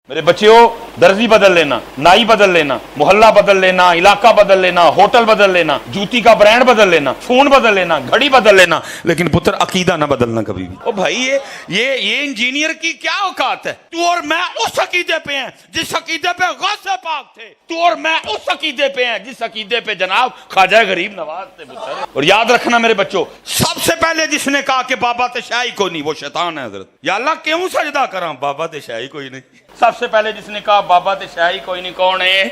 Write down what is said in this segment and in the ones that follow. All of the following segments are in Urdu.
میرے بچیوں، درزی بدل لینا، نائی بدل لینا، محلہ بدل لینا، علاقہ بدل لینا، ہوٹل بدل لینا، جوتی کا برانڈ بدل لینا، فون بدل لینا، گھڑی بدل لینا، لیکن پتر عقیدہ نہ بدلنا کبھی بھی۔ او بھائی یہ انجینئر کی کیا اوقات ہے؟ تو اور میں اس عقیدے پہ ہیں جس عقیدے پہ غوث پاک تھے، تو اور میں اس عقیدے پہ ہیں جس عقیدے پہ جناب خواجہ غریب نواز تھے پتر۔ اور یاد رکھنا میرے بچوں، سب سے پہلے جس نے کہا کہ بابا تے شاہی کوئی نہیں، وہ شیطان ہے حضرت۔ یا اللہ کیوں سجدہ کراں، بابا تے شاہی کوئی نہیں۔ سب سے پہلے جس نے کہا بابا تے شاہی کوئی نہیں، کون ہے؟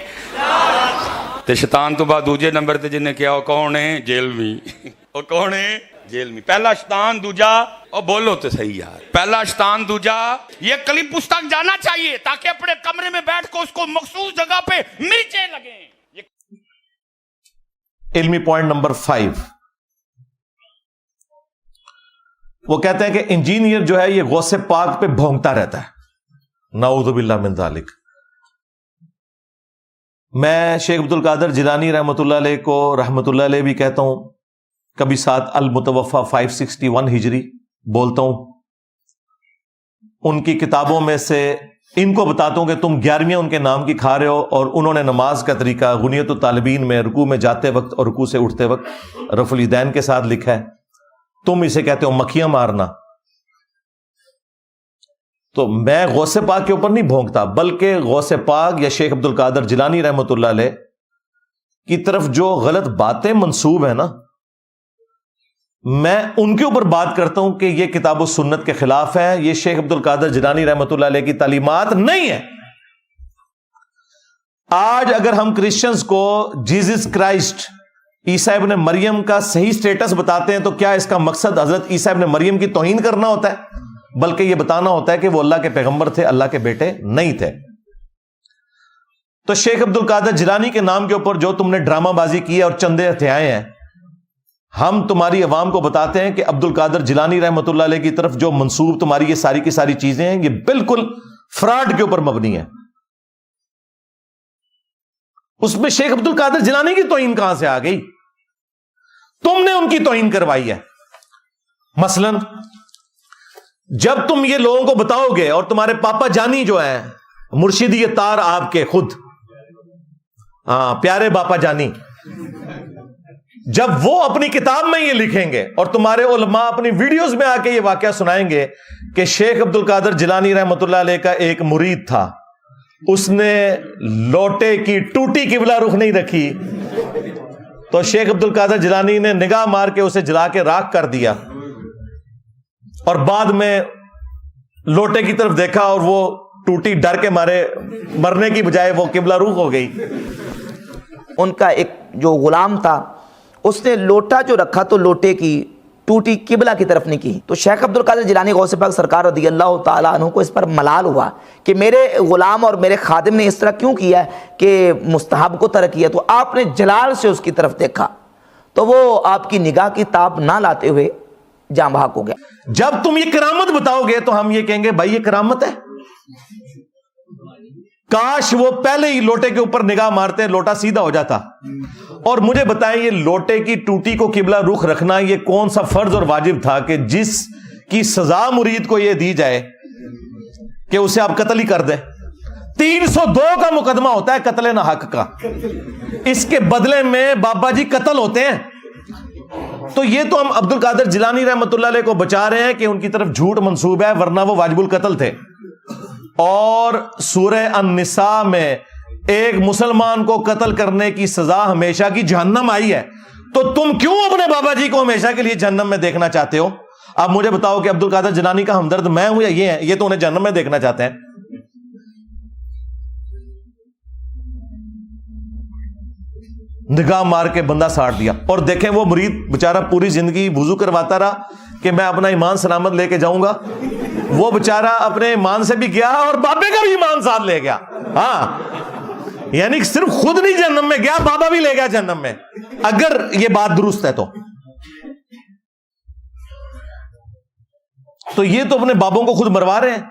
تے شیطان تو بعد دوجے نمبر تے جن نے کیا، وہ کون ہے؟ جیل میں۔ وہ کون ہے؟ جیل میں۔ پہلا شیطان، دوجا، اور بولو تو صحیح یار، پہلا شیطان، دوجا۔ یہ کلپ اس تک جانا چاہیے تاکہ اپنے کمرے میں بیٹھ کے اس کو مخصوص جگہ پہ مرچیں لگیں۔ علمی پوائنٹ نمبر 5، وہ کہتے ہیں کہ انجینئر جو ہے یہ غوث پاک پہ بھونکتا رہتا ہے، نعوذ باللہ من ذالک۔ میں شیخ عبد القادر جیلانی رحمۃ اللہ علیہ کو رحمۃ اللہ علیہ بھی کہتا ہوں، کبھی ساتھ المتوفا 561 ہجری بولتا ہوں۔ ان کی کتابوں میں سے ان کو بتاتا ہوں کہ تم 11ویں ان کے نام کی کھا رہے ہو، اور انہوں نے نماز کا طریقہ غنیت الطالبین میں رکوع میں جاتے وقت اور رکوع سے اٹھتے وقت رفع الیدین کے ساتھ لکھا ہے، تم اسے کہتے ہو مکھیاں مارنا۔ تو میں غوث پاک کے اوپر نہیں بھونکتا، بلکہ غوث پاک یا شیخ عبد القادر جیلانی رحمۃ اللہ علیہ کی طرف جو غلط باتیں منسوب ہیں نا، میں ان کے اوپر بات کرتا ہوں کہ یہ کتاب و سنت کے خلاف ہے، یہ شیخ عبد القادر جیلانی رحمۃ اللہ علیہ کی تعلیمات نہیں ہے۔ آج اگر ہم کرسچنز کو جیزس کرائسٹ عیسیٰ ابن مریم کا صحیح سٹیٹس بتاتے ہیں تو کیا اس کا مقصد حضرت عیسیٰ ابن مریم کی توہین کرنا ہوتا ہے؟ بلکہ یہ بتانا ہوتا ہے کہ وہ اللہ کے پیغمبر تھے، اللہ کے بیٹے نہیں تھے۔ تو شیخ عبد القادر جیلانی کے نام کے اوپر جو تم نے ڈرامہ بازی کی ہے اور چندے ہتھیائے ہیں، ہم تمہاری عوام کو بتاتے ہیں کہ عبد القادر جیلانی رحمۃ اللہ علیہ کی طرف جو منسوب تمہاری یہ ساری کی ساری چیزیں ہیں، یہ بالکل فراڈ کے اوپر مبنی ہے۔ اس میں شیخ عبد القادر جیلانی کی توہین کہاں سے آ گئی؟ تم نے ان کی توہین کروائی ہے۔ مثلاً جب تم یہ لوگوں کو بتاؤ گے، اور تمہارے پاپا جانی جو ہیں مرشدی تار آپ کے خود، پیارے باپا جانی، جب وہ اپنی کتاب میں یہ لکھیں گے اور تمہارے علماء اپنی ویڈیوز میں آ کے یہ واقعہ سنائیں گے کہ شیخ عبد القادر جیلانی رحمۃ اللہ علیہ کا ایک مرید تھا، اس نے لوٹے کی ٹوٹی قبلہ رخ نہیں رکھی، تو شیخ عبد القادر جیلانی نے نگاہ مار کے اسے جلا کے راکھ کر دیا، اور بعد میں لوٹے کی طرف دیکھا اور وہ ٹوٹی ڈر کے مارے مرنے کی بجائے وہ قبلہ رخ ہو گئی۔ ان کا ایک جو غلام تھا، اس نے لوٹا جو رکھا تو لوٹے کی ٹوٹی قبلہ کی طرف نہیں کی، تو شیخ عبد القادر جیلانی غوث پاک سرکار رضی اللہ تعالیٰ عنہ کو اس پر ملال ہوا کہ میرے غلام اور میرے خادم نے اس طرح کیوں کیا کہ مستحب کو ترک کیا، تو آپ نے جلال سے اس کی طرف دیکھا تو وہ آپ کی نگاہ کی تاب نہ لاتے ہوئے جاں بحق ہو گیا۔ جب تم یہ کرامت بتاؤ گے تو ہم یہ کہیں گے بھائی یہ کرامت ہے، کاش وہ پہلے ہی لوٹے کے اوپر نگاہ مارتے، لوٹا سیدھا ہو جاتا۔ اور مجھے بتائیں، یہ لوٹے کی ٹوٹی کو قبلہ رخ رکھنا یہ کون سا فرض اور واجب تھا کہ جس کی سزا مرید کو یہ دی جائے کہ اسے آپ قتل ہی کر دیں؟ 302 کا مقدمہ ہوتا ہے قتل نہ حق کا، اس کے بدلے میں بابا جی قتل ہوتے ہیں۔ تو یہ تو ہم عبد القادر جیلانی رحمۃ اللہ علیہ کو بچا رہے ہیں کہ ان کی طرف جھوٹ منسوب ہے، ورنہ وہ واجب القتل تھے۔ اور سورہ النساء میں ایک مسلمان کو قتل کرنے کی سزا ہمیشہ کی جہنم آئی ہے، تو تم کیوں اپنے بابا جی کو ہمیشہ کے لیے جہنم میں دیکھنا چاہتے ہو؟ اب مجھے بتاؤ کہ عبد القادر جیلانی کا ہمدرد میں ہوں یا یہ ہے؟ یہ تو انہیں جہنم میں دیکھنا چاہتے ہیں۔ نگاہ مار کے بندہ ساڑ دیا، اور دیکھیں وہ مرید بےچارہ پوری زندگی وضو کرواتا رہا کہ میں اپنا ایمان سلامت لے کے جاؤں گا، وہ بےچارہ اپنے ایمان سے بھی گیا اور بابے کا بھی ایمان ساتھ لے گیا۔ ہاں، یعنی صرف خود نہیں جہنم میں گیا، بابا بھی لے گیا جہنم میں، اگر یہ بات درست ہے تو یہ تو اپنے بابوں کو خود مروا رہے ہیں،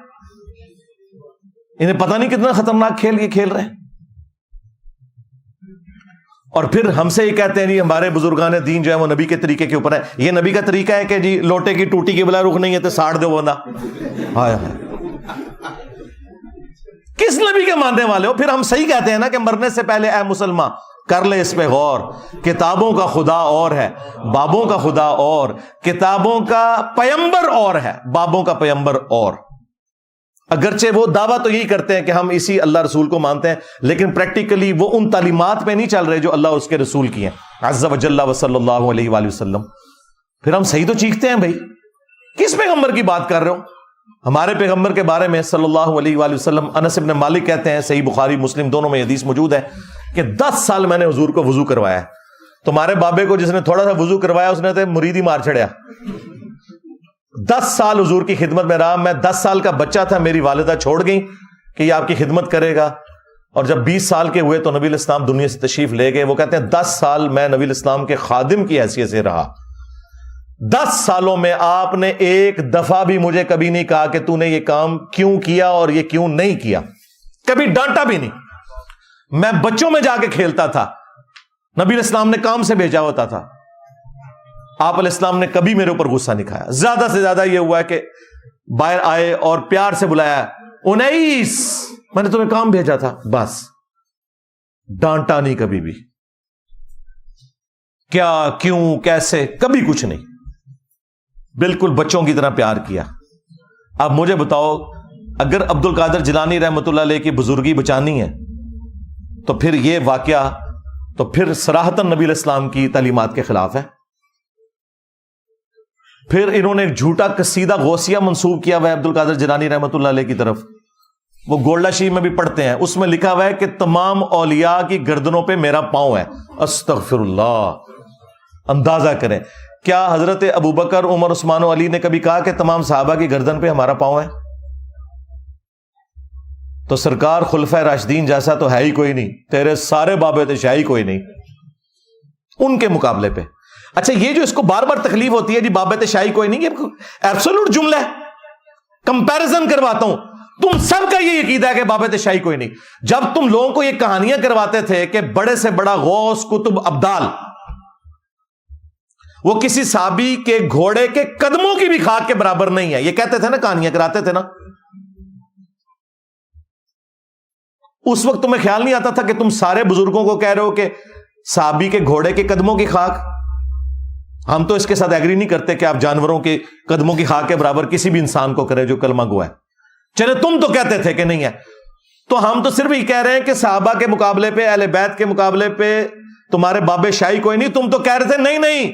انہیں پتہ نہیں کتنا خطرناک کھیل یہ کھیل رہے ہیں۔ اور پھر ہم سے یہ کہتے ہیں جی ہمارے بزرگان دین جو ہے وہ نبی کے طریقے کے اوپر ہے۔ یہ نبی کا طریقہ ہے کہ جی لوٹے کی ٹوٹی قبلہ رخ نہیں ہے تو ساڑ دو بندہ۔ ہائے ہائے، کس نبی کے ماننے والے ہو؟ پھر ہم صحیح کہتے ہیں نا کہ مرنے سے پہلے اے مسلمان کر لے اس پہ غور، کتابوں کا خدا اور ہے، بابوں کا خدا اور، کتابوں کا پیمبر اور ہے، بابوں کا پیمبر اور۔ اگرچہ وہ دعویٰ تو یہی کرتے ہیں کہ ہم اسی اللہ رسول کو مانتے ہیں، لیکن پریکٹیکلی وہ ان تعلیمات پہ نہیں چل رہے جو اللہ اور اس کے رسول کی ہیں عز و جل و صلی اللہ علیہ وآلہ وسلم۔ پھر ہم صحیح تو چیختے ہیں بھائی، کس پیغمبر کی بات کر رہے ہو؟ ہمارے پیغمبر کے بارے میں صلی اللہ علیہ وآلہ وسلم، انس بن مالک کہتے ہیں، صحیح بخاری مسلم دونوں میں حدیث موجود ہے کہ 10 سال میں نے حضور کو وضو کروایا ہے۔ تمہارے بابے کو جس نے تھوڑا سا وضو کروایا اس نے تو مرید ہی مار چھڑیا۔ 10 سال حضور کی خدمت میں رہا، میں 10 سال کا بچہ تھا، میری والدہ چھوڑ گئی کہ یہ آپ کی خدمت کرے گا، اور جب 20 سال کے ہوئے تو نبی الاسلام دنیا سے تشریف لے گئے۔ وہ کہتے ہیں 10 سال میں نبی الاسلام کے خادم کی حیثیت سے رہا۔ 10 سالوں میں آپ نے ایک دفعہ بھی مجھے کبھی نہیں کہا کہ تو نے یہ کام کیوں کیا اور یہ کیوں نہیں کیا، کبھی ڈانٹا بھی نہیں۔ میں بچوں میں جا کے کھیلتا تھا، نبی الاسلام نے کام سے بھیجا ہوتا تھا، آپ علیہ السلام نے کبھی میرے اوپر غصہ نہیں کھایا۔ زیادہ سے زیادہ یہ ہوا ہے کہ باہر آئے اور پیار سے بلایا، انیس میں نے تمہیں کام بھیجا تھا، بس، ڈانٹا نہیں کبھی بھی، کیا کیوں کیسے کبھی کچھ نہیں، بالکل بچوں کی طرح پیار کیا۔ اب مجھے بتاؤ، اگر عبد القادر جیلانی رحمۃ اللہ علیہ کی بزرگی بچانی ہے تو پھر یہ واقعہ تو پھر صراحتاً نبی علیہ السلام کی تعلیمات کے خلاف ہے۔ پھر انہوں نے ایک جھوٹا قصیدہ غوثیہ منسوب کیا ہوا ہے عبد القادر جیلانی رحمۃ اللہ علیہ کی طرف، وہ گولڈا شریف میں بھی پڑھتے ہیں، اس میں لکھا ہوا ہے کہ تمام اولیاء کی گردنوں پہ میرا پاؤں ہے۔ استغفر اللہ، اندازہ کریں، کیا حضرت ابوبکر، عمر، عثمان و علی نے کبھی کہا کہ تمام صحابہ کی گردن پہ ہمارا پاؤں ہے؟ تو سرکار خلفۂ راشدین جیسا تو ہے ہی کوئی نہیں، تیرے سارے بابے تشاہ ہی کوئی نہیں ان کے مقابلے پہ۔ اچھا، یہ جو اس کو بار بار تکلیف ہوتی ہے جی بابے تشاہی کوئی نہیں، یہ ایبسولوٹ جملہ ہے، کمپیرزن کرواتا ہوں، تم سب کا یہ عقیدہ ہے کہ بابے تشاہی کوئی نہیں۔ جب تم لوگوں کو یہ کہانیاں کرواتے تھے کہ بڑے سے بڑا غوث قطب ابدال وہ کسی صحابی کے گھوڑے کے قدموں کی بھی خاک کے برابر نہیں ہے، یہ کہتے تھے نا، کہانیاں کراتے تھے نا، اس وقت تمہیں خیال نہیں آتا تھا کہ تم سارے بزرگوں کو کہہ رہے ہو کہ صحابی کے گھوڑے کے قدموں کی خاک؟ ہم تو اس کے ساتھ ایگری نہیں کرتے کہ آپ جانوروں کے قدموں کی خاک کے برابر کسی بھی انسان کو کریں جو کلمہ گو ہے، چلے تم تو کہتے تھے کہ نہیں ہے، تو ہم تو صرف یہ کہہ رہے ہیں کہ صحابہ کے مقابلے پہ، اہل بیت کے مقابلے پہ تمہارے بابے شاہی کوئی نہیں۔ تم تو کہہ رہے تھے نہیں،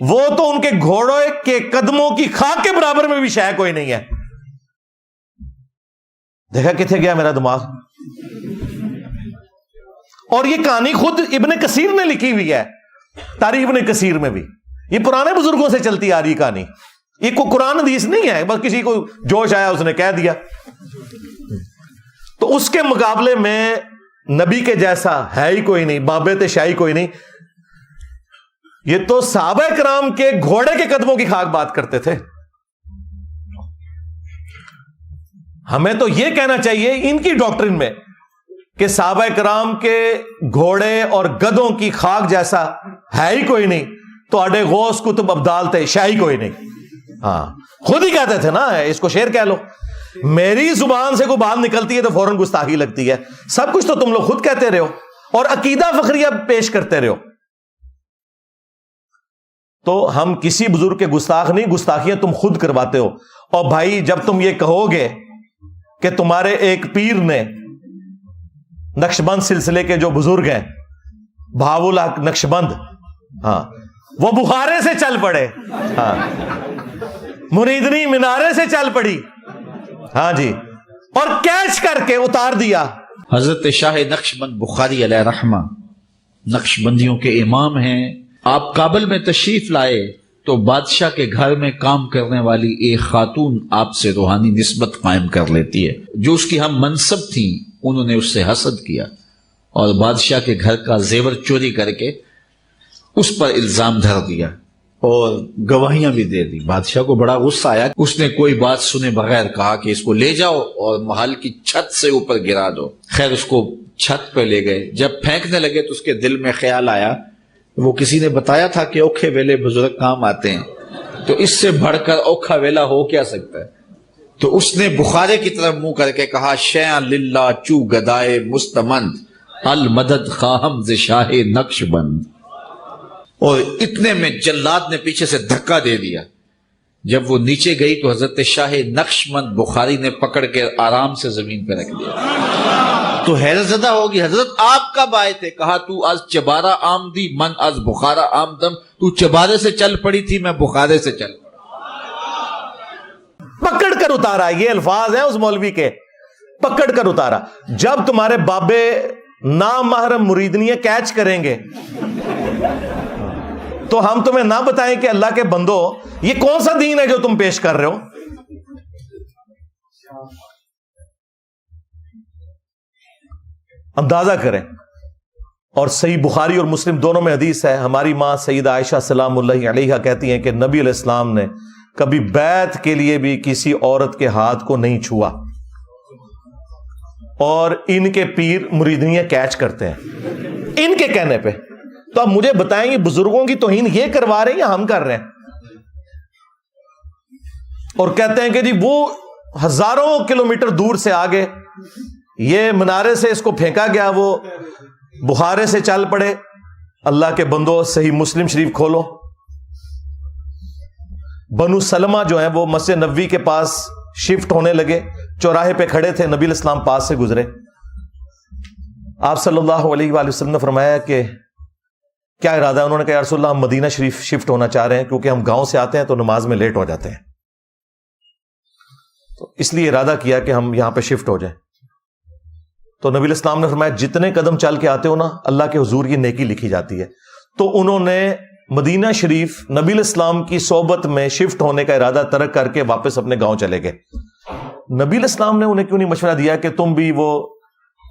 وہ تو ان کے گھوڑے کے قدموں کی خاک کے برابر میں بھی شاہ کوئی نہیں ہے۔ دیکھا کتنے گیا میرا دماغ؟ اور یہ کہانی خود ابن کثیر نے لکھی ہوئی ہے، تاریخ ابن کثیر میں بھی، یہ پرانے بزرگوں سے چلتی آ رہی کہانی، یہ کوئی قرآن حدیث نہیں ہے، بس کسی کو جوش آیا اس نے کہہ دیا۔ تو اس کے مقابلے میں نبی کے جیسا ہے ہی کوئی نہیں، بابے تشاہی کوئی نہیں۔ یہ تو صحابہ کرام کے گھوڑے کے قدموں کی خاک بات کرتے تھے۔ ہمیں تو یہ کہنا چاہیے ان کی ڈاکٹرن میں کہ صحابہ کرام کے گھوڑے اور گدوں کی خاک جیسا ہے ہی کوئی نہیں، تو اڈے غوث قطب ابدال تھے، شاہی کوئی نہیں۔ ہاں، خود ہی کہتے تھے نا، اس کو شعر کہہ لو، میری زبان سے کوئی بات نکلتی ہے تو فوراً گستاخی لگتی ہے۔ سب کچھ تو تم لوگ خود کہتے رہے ہو اور عقیدہ فخریہ پیش کرتے رہے ہو۔ تو ہم کسی بزرگ کے گستاخ نہیں، گستاخیاں تم خود کرواتے ہو۔ اور بھائی جب تم یہ کہو گے کہ تمہارے ایک پیر نے، نقشبند سلسلے کے جو بزرگ ہیں، بہاول حق نقشبند، ہاں، وہ بخارے سے چل پڑے، ہاں، مریدنی مینارے سے چل پڑی، ہاں جی، اور کیچ کر کے اتار دیا۔ حضرت شاہ نقشبند بخاری علیہ رحمہ نقشبندیوں کے امام ہیں۔ آپ کابل میں تشریف لائے تو بادشاہ کے گھر میں کام کرنے والی ایک خاتون آپ سے روحانی نسبت قائم کر لیتی ہے۔ جو اس کی ہم منصب تھیں انہوں نے اس سے حسد کیا اور بادشاہ کے گھر کا زیور چوری کر کے اس پر الزام دھر دیا اور گواہیاں بھی دے دی۔ بادشاہ کو بڑا غصہ آیا، اس نے کوئی بات سنے بغیر کہا کہ اس کو لے جاؤ اور محل کی چھت سے اوپر گرا دو۔ خیر اس کو چھت پہ لے گئے، جب پھینکنے لگے تو اس کے دل میں خیال آیا، وہ کسی نے بتایا تھا کہ اوکھے ویلے بزرگ کام آتے ہیں، تو اس سے بڑھ کر اوکھا ویلا ہو کیا سکتا ہے؟ تو اس نے بخارے کی طرف منہ کر کے کہا شیئا للہ چو گدائے مستمند المدد خواہم ز شاہ نقش بند. اور اتنے میں جلاد نے پیچھے سے دھکا دے دیا. جب وہ نیچے گئی تو حضرت شاہ نقش بند بخاری نے پکڑ کے آرام سے زمین پہ رکھ دیا. تو حیرت زدہ ہوگی حضرت آپ کب آئے تھے؟ کہا تو از چبارہ آمدی من از بخارا آمدم. تو چبارے سے چل پڑی تھی، میں بخارے سے چل پڑا. پکڑ کر اتارا. یہ الفاظ ہیں اس مولوی کے، پکڑ کر اتارا. جب تمہارے بابے نامحرم مریدنیاں کیچ کریں گے تو ہم تمہیں نہ بتائیں کہ اللہ کے بندو یہ کون سا دین ہے جو تم پیش کر رہے ہو. اندازہ کریں. اور صحیح بخاری اور مسلم دونوں میں حدیث ہے، ہماری ماں سیدہ عائشہ سلام اللہ علیہا کہتی ہیں کہ نبی علیہ السلام نے کبھی بیعت کے لیے بھی کسی عورت کے ہاتھ کو نہیں چھوا، اور ان کے پیر مریدنیاں کیچ کرتے ہیں ان کے کہنے پہ. تو اب مجھے بتائیں یہ بزرگوں کی توہین یہ کروا رہے ہیں یا ہم کر رہے ہیں؟ اور کہتے ہیں کہ جی وہ ہزاروں کلومیٹر دور سے آگے یہ منارے سے اس کو پھینکا گیا، وہ بخارے سے چل پڑے. اللہ کے بندو صحیح مسلم شریف کھولو. بنو سلمہ جو ہیں وہ مسجد نبوی کے پاس شفٹ ہونے لگے، چوراہے پہ کھڑے تھے، نبی علیہ السلام پاس سے گزرے. آپ صلی اللہ علیہ وآلہ وسلم نے فرمایا کہ کیا ارادہ ہے؟ انہوں نے کہا یا رسول اللہ ہم مدینہ شریف شفٹ ہونا چاہ رہے ہیں کیونکہ ہم گاؤں سے آتے ہیں تو نماز میں لیٹ ہو جاتے ہیں، تو اس لیے ارادہ کیا کہ ہم یہاں پہ شفٹ ہو جائیں. تو نبی علیہ السلام نے فرمایا جتنے قدم چل کے آتے ہو نا اللہ کے حضور کی نیکی لکھی جاتی ہے. تو انہوں نے مدینہ شریف نبی علیہ السلام کی صحبت میں شفٹ ہونے کا ارادہ ترک کر کے واپس اپنے گاؤں چلے گئے. نبی علیہ السلام نے انہیں کیوں نہیں مشورہ دیا کہ تم بھی وہ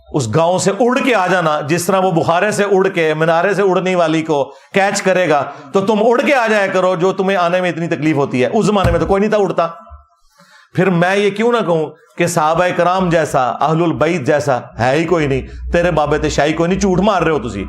اس گاؤں سے اڑ کے آ جانا، جس طرح وہ بخارے سے اڑ کے منارے سے اڑنے والی کو کیچ کرے گا تو تم اڑ کے آ جایا کرو جو تمہیں آنے میں اتنی تکلیف ہوتی ہے. اس زمانے میں تو کوئی نہیں تھا اڑتا. پھر میں یہ کیوں نہ کہوں کہ صحابہ کرام جیسا اہل البیت جیسا ہے ہی کوئی نہیں، تیرے بابے تے شاہی کوئی نہیں، جھوٹ مار رہے ہو تسی.